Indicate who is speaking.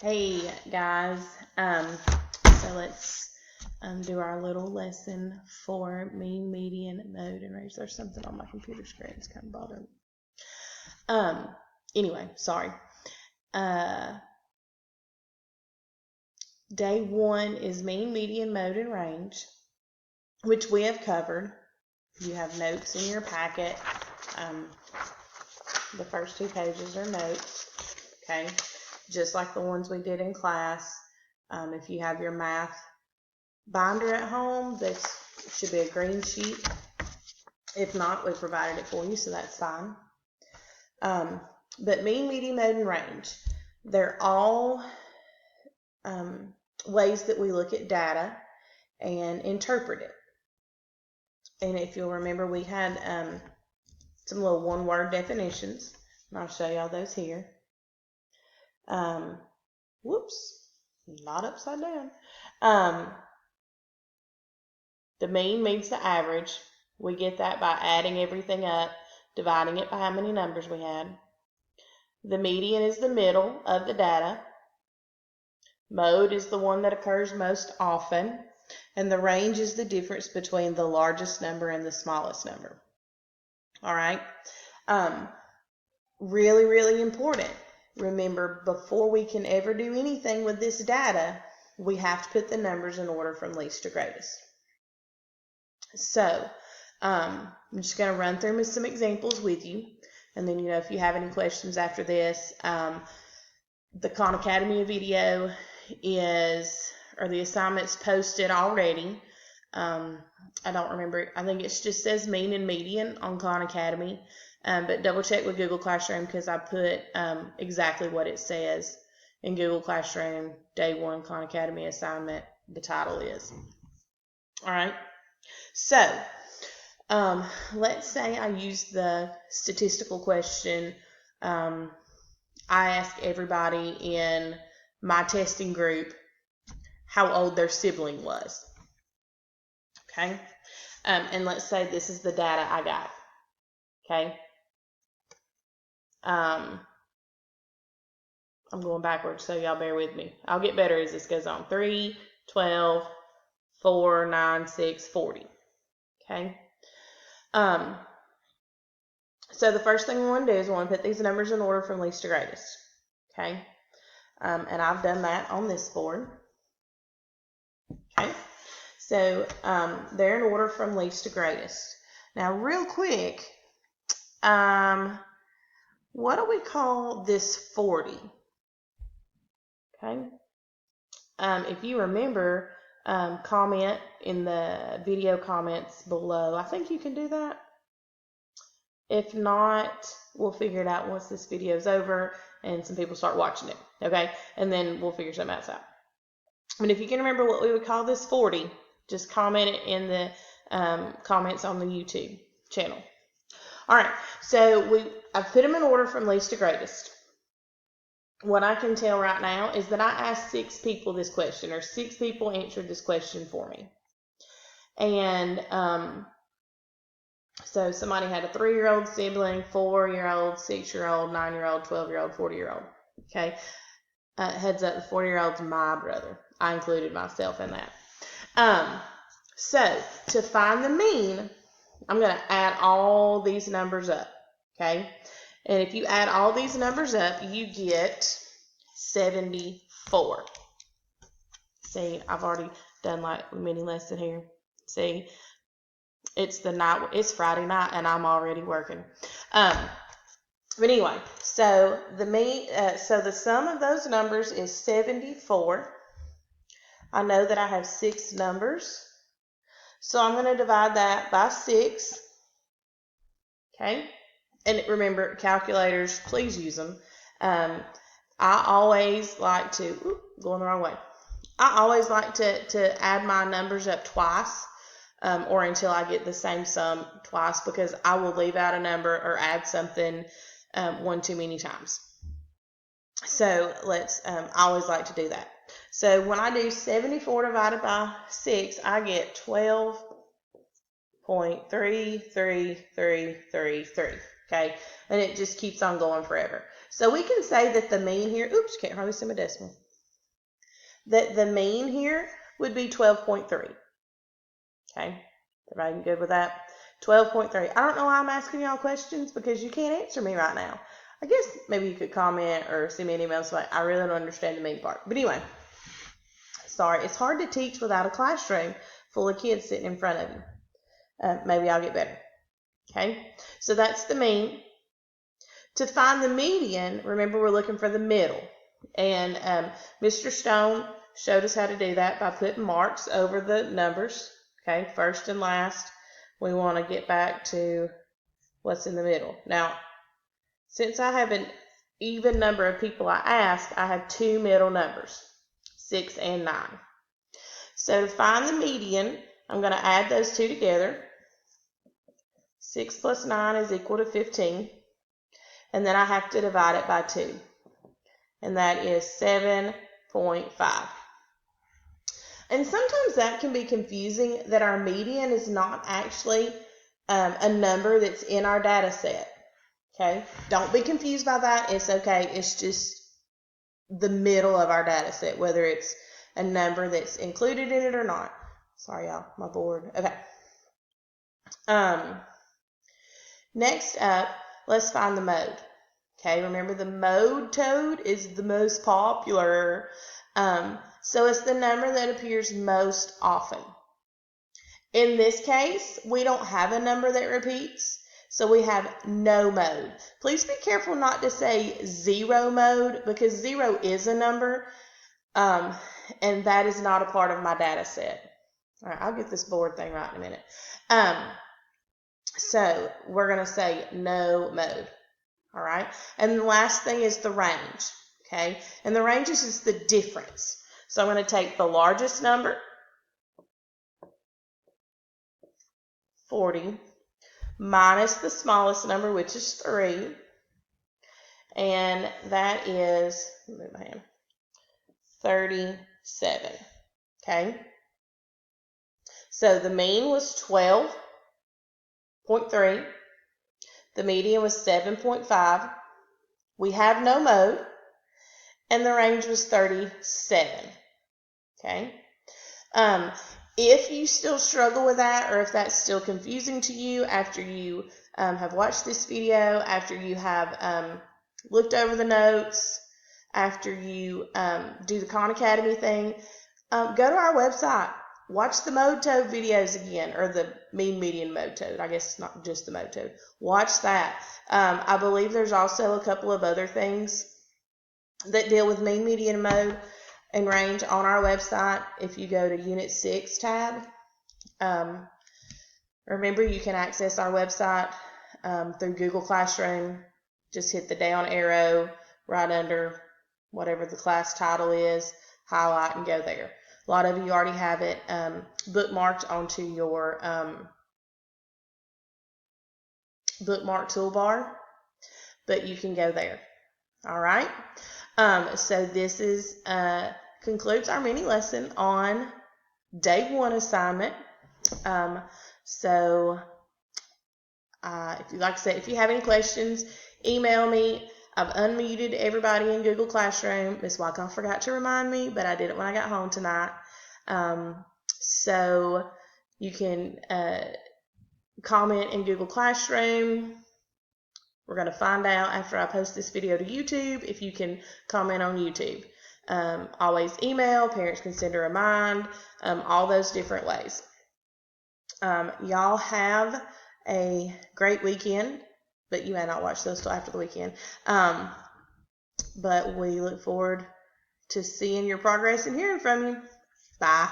Speaker 1: Hey guys, so let's do our little lesson for mean, median, mode, and range. There's something on my computer screen that's kind of bothering me. Anyway, sorry. Day one is mean, median, mode, and range, which we have covered. You have notes in your packet. The first 2 pages are notes, okay? Just like the ones we did in class. If you have your math binder at home, this should be a green sheet. If not, we provided it for you, so that's fine. But mean, median, mode, and range, they're all ways that we look at data and interpret it. And if you'll remember, we had some little one-word definitions, and I'll show y'all those here. Whoops, not upside down. The mean means the average. We get that by adding everything up, dividing it by how many numbers we had. The median is the middle of the data. Mode is the one that occurs most often. And the range is the difference between the largest number and the smallest number. All right. Really, really important. Remember, before we can ever do anything with this data, we have to put the numbers in order from least to greatest. So, I'm just going to run through some examples with you. And then, if you have any questions after this, the Khan Academy video the assignment's posted already. I don't remember. I think it just says mean and median on Khan Academy. But double check with Google Classroom because I put exactly what it says in Google Classroom. Day 1 Khan Academy assignment, the title is. All right. So, let's say I use the statistical question. I ask everybody in my testing group how old their sibling was. Okay. And let's say this is the data I got. Okay. I'm going backwards, so y'all bear with me. I'll get better as this goes on. 3, 12, 4, 9, 6, 40. Okay. So the first thing we want to do is we want to put these numbers in order from least to greatest. Okay. And I've done that on this board. Okay. So they're in order from least to greatest. Now, real quick, what do we call this 40? Okay. If you remember, comment in the video comments below. I think you can do that. If not, we'll figure it out once this video is over and some people start watching it. Okay. And then we'll figure something else out. But if you can remember what we would call this 40, just comment it in the comments on the YouTube channel. All right, so I've put them in order from least to greatest. What I can tell right now is that I asked 6 people this question, or 6 people answered this question for me. And so somebody had a 3-year-old sibling, 4-year-old, 6-year-old, 9-year-old, 12-year-old, 40-year-old. Okay, heads up, the 40-year-old's my brother. I included myself in that. So to find the mean, I'm going to add all these numbers up, okay? And if you add all these numbers up, you get 74. See, I've already done like a mini lesson here. See, it's Friday night, and I'm already working. But anyway, so the sum of those numbers is 74. I know that I have 6 numbers. So I'm going to divide that by 6. Okay. And remember, calculators, please use them. I always like to, going the wrong way. I always like to add my numbers up twice, or until I get the same sum twice, because I will leave out a number or add something one too many times. So I always like to do that. So when I do 74 divided by 6, I get 12.33333. Okay, and it just keeps on going forever. So we can say that the mean here, oops, can't hardly see my decimal. that the mean here would be 12.3. Okay, everybody good with that? 12.3. I don't know why I'm asking y'all questions because you can't answer me right now. I guess maybe you could comment or send me an email so I really don't understand the mean part. But anyway, sorry, it's hard to teach without a classroom full of kids sitting in front of you. Maybe I'll get better. Okay, so that's the mean. To find the median, remember we're looking for the middle. And Mr. Stone showed us how to do that by putting marks over the numbers. Okay, first and last. We want to get back to what's in the middle. Now, since I have an even number of people I ask, I have two middle numbers, 6 and 9. So to find the median, I'm going to add those two together. 6 plus 9 is equal to 15. And then I have to divide it by 2. And that is 7.5. And sometimes that can be confusing that our median is not actually a number that's in our data set. Okay? Don't be confused by that. It's okay. It's just the middle of our data set, whether it's a number that's included in it or not. Sorry, y'all. My board. Okay. Next up, let's find the mode. Okay, remember the mode toad is the most popular. So it's the number that appears most often. In this case, we don't have a number that repeats, so we have no mode. Please be careful not to say 0 mode because 0 is a number, and that is not a part of my data set. All right, I'll get this board thing right in a minute. So we're going to say no mode. All right, and the last thing is the range, okay? And the range is just the difference. So I'm going to take the largest number, 40, minus the smallest number, which is 3, and that is, let me move my hand, 37, okay? So the mean was 12.3. The median was 7.5. We have no mode. And the range was 37. Okay. If you still struggle with that, or if that's still confusing to you after you have watched this video, after you have looked over the notes, after you do the Khan Academy thing, go to our website. Watch the mode toad videos again, or the mean, median, mode toad. I guess it's not just the mode toad. Watch that. I believe there's also a couple of other things that deal with mean, median, mode, and range on our website. If you go to Unit 6 tab, remember you can access our website through Google Classroom. Just hit the down arrow right under whatever the class title is, highlight, and go there. A lot of you already have it bookmarked onto your bookmark toolbar, but you can go there. All right. So this is concludes our mini lesson on day 1 assignment. So if you have any questions, email me. I've unmuted everybody in Google Classroom. Ms. Wyckoff forgot to remind me, but I did it when I got home tonight. So you can comment in Google Classroom. We're going to find out after I post this video to YouTube if you can comment on YouTube. Always email, parents can send a remind, all those different ways. Y'all have a great weekend. But you may not watch those till after the weekend. But we look forward to seeing your progress and hearing from you. Bye.